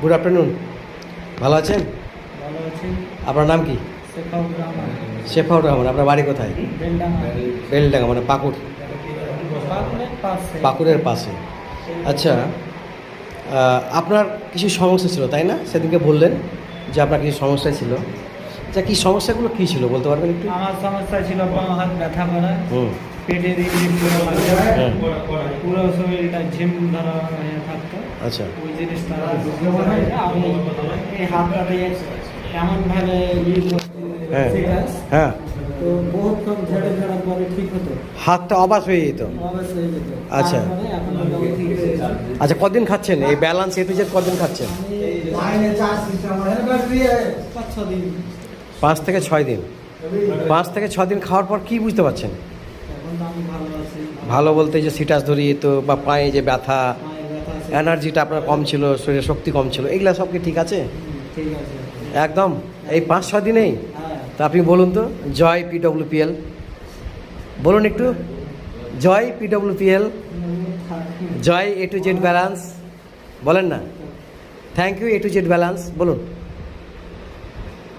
Good afternoon. ভালো আছেন? ভালো আছি। আপনার নাম কি? শেখাউর রহমান। শেফাউর রহমান। আপনার বাড়ি কোথায়? বেলডাঙ্গা। বেলডাঙ্গা মানে পাকুড়, পাকুড়ের পাশে। পাকুড়ের পাশে। আচ্ছা, আপনার কিছু সমস্যা ছিল তাই না? সেদিনকে বললেন যে আপনার কিছু সমস্যা ছিল। আচ্ছা, কী সমস্যাগুলো কী ছিল বলতে পারবেন একটু? আমার সমস্যা ছিল বাম হাত ব্যথা করে, হুম। পেটের ইঞ্জিন পুরো লাগছে, হ্যাঁ। পুরো শরীরটা ঝিম ধরা হয়ে থাকতো। আচ্ছা। ওই জিনিসটা বুঝতে পারি আমি এই হাতটা দিয়ে এমনভাবে হ্যাঁ হ্যাঁ, তো বহুক্ষণ ঝেড়ে ঝেড়ার পরে ঠিক হতো, হাতটা অবাস হয়ে যেত। অবশ্যই হয়ে যেত। আচ্ছা। তারপরে এখন মোটামুটি ঠিক হয়ে গেছে। আচ্ছা, কদিন খাচ্ছেন এই ব্যালান্স এপিজেড? কদিন খাচ্ছেন? আমি 5-6 দিন। 5 থেকে 6 দিন। 5 থেকে 6 দিন খাওয়ার পর কি বুঝতে পারছেন? এখন তো আমি ভালো আছি। ভালো বলতে যে সিটাস ধরিয়ে তো বা পায়ে যে ব্যথা, মায়ের ব্যথা আছে। এনার্জিটা আপনার কম ছিল, শরীরে শক্তি কম ছিল, এগুলা সব কি ঠিক আছে? ঠিক আছে। একদম এই 5-6 দিনেই? হ্যাঁ। তা আপনি বলুন তো, জয় পিডব্লিউপিএল বলুন একটু। জয় পিডব্লিউপিএল, জয় এ টু জেড ব্যালান্স বলেন না। Thank you A to Z balance বলুন।